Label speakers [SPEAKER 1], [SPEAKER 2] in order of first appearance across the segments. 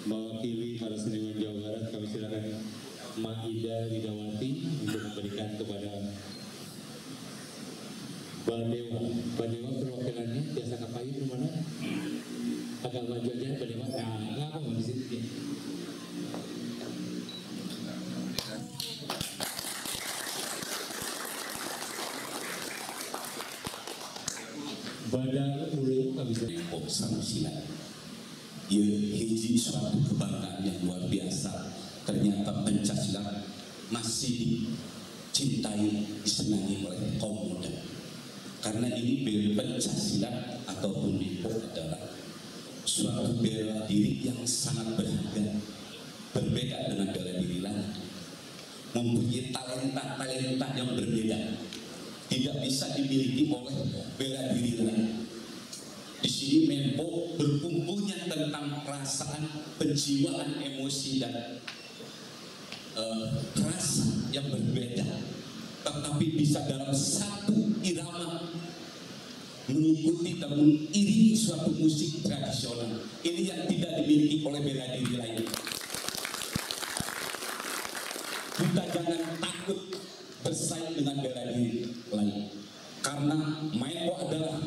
[SPEAKER 1] Mewakili para seniman Jawa Barat, kami silakan Widawati untuk memberikan kepada Badewa. Badewa perwakilannya biasa kapain kemana? Agak maju aja Badewa. Nah, nggak apa di sini. Badan Kulu nggak bisa
[SPEAKER 2] Maenpo sama silat. Ya, hiji suatu kebanggaan yang luar biasa. Ternyata Pencaksilat masih dicintai, disenangi oleh kaum muda. Karena ini Pencaksilat ataupun Maenpo adalah suatu bela diri yang sangat berharga, berbeda dengan bela diri lain. Mempunyai talenta yang berbeda, tidak bisa dimiliki oleh bela diri lain. Di sini Maenpo berkumpulnya tentang perasaan, penjiwaan, emosi dan rasa yang berbeda, tetapi bisa dalam satu irama mengikuti dan mengiringi suatu musik tradisional. Ini yang tidak dimiliki oleh bela diri lain. Kita jangan takut bersaing dengan bela diri lain, karena Maenpo adalah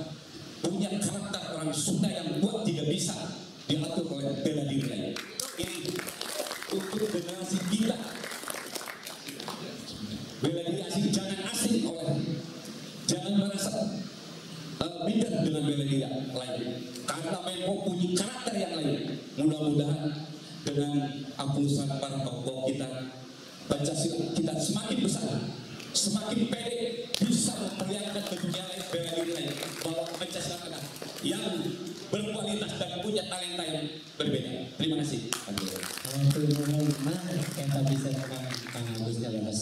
[SPEAKER 2] punya karakter orang Sunda yang kuat, tidak bisa diatur oleh bela diri lain. Ini untuk generasi kita. Bela diri asing jangan asing jangan merasa minder dengan bela diri lain, karena Maenpo punya karakter yang lain. Mudah-mudahan dengan apusan para tokoh kita, Pancasila kita semakin besar, semakin pede, bisa memperlihatkan ke dunia lain bela diri lain bahwa Pancasila kita yang berkualitas dan punya talenta yang berbeda. Terima kasih.
[SPEAKER 1] Kita bisa Kang Agus Jalanas.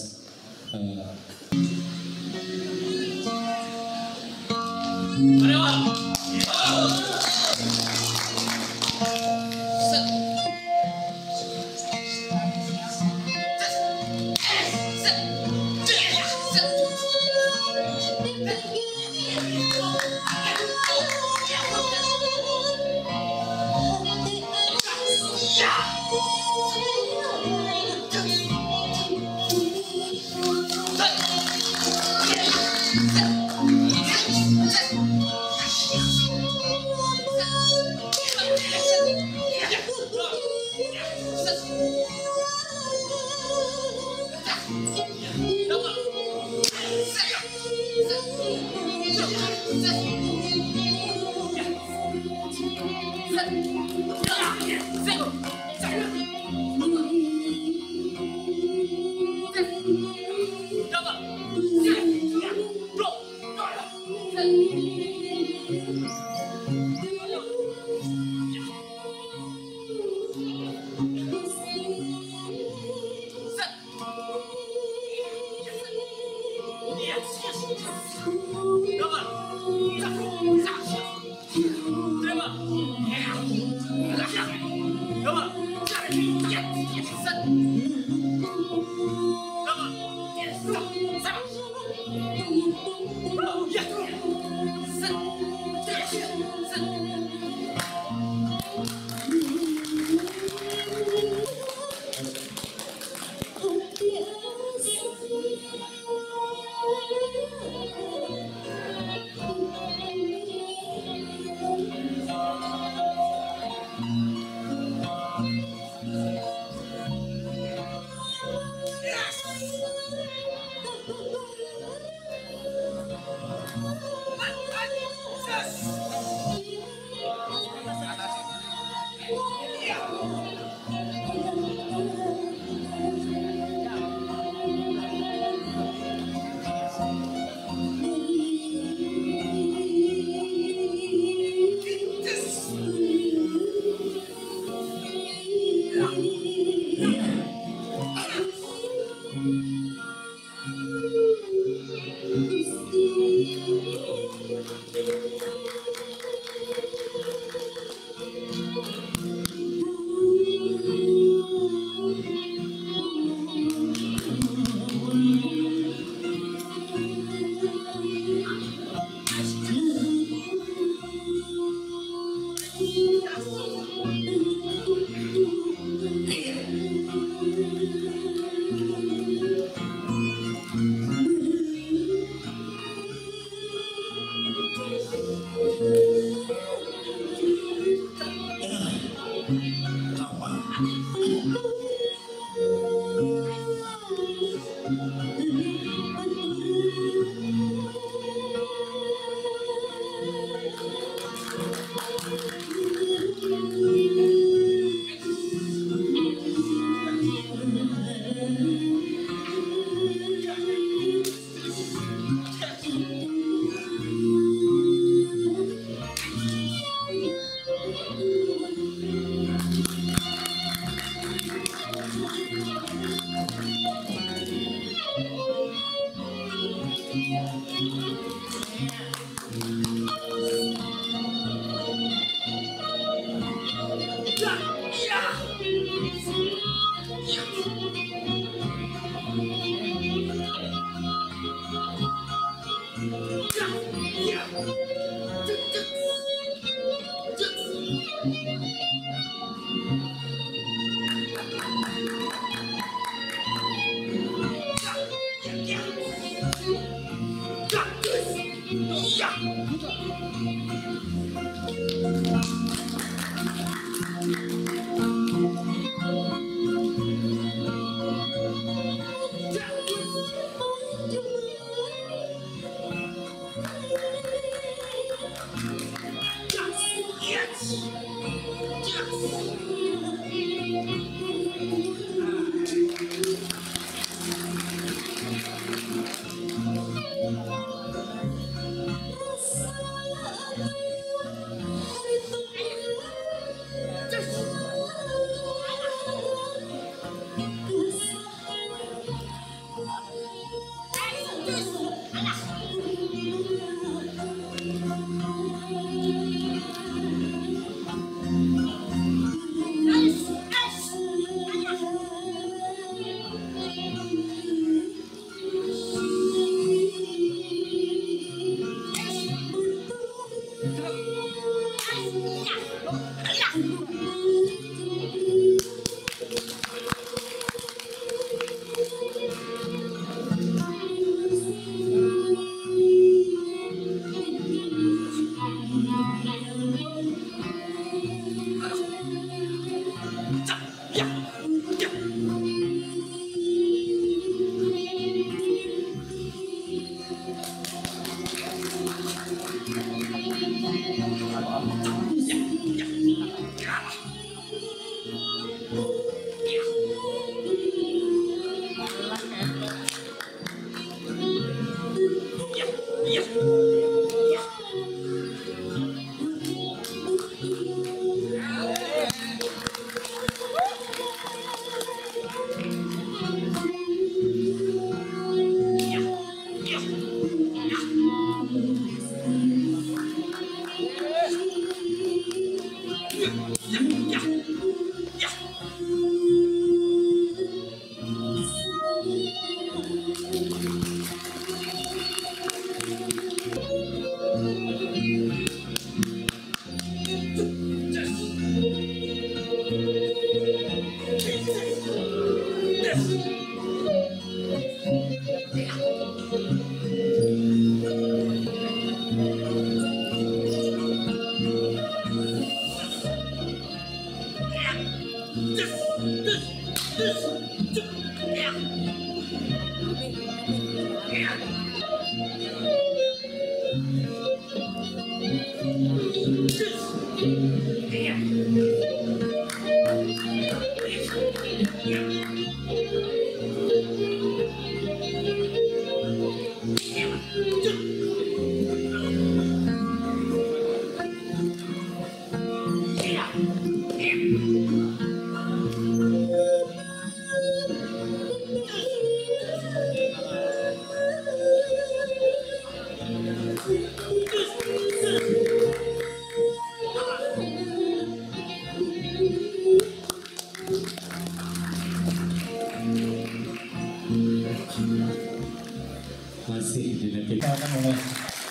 [SPEAKER 1] Masih dinantikan oleh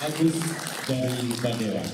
[SPEAKER 1] Agus dari Badewa.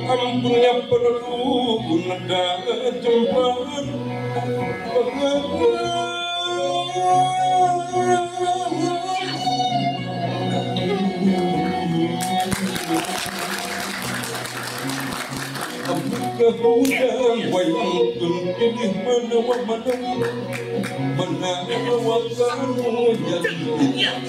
[SPEAKER 3] Ampunnya perlu negara jembat kemudian wayang pilih mana wakanmu yang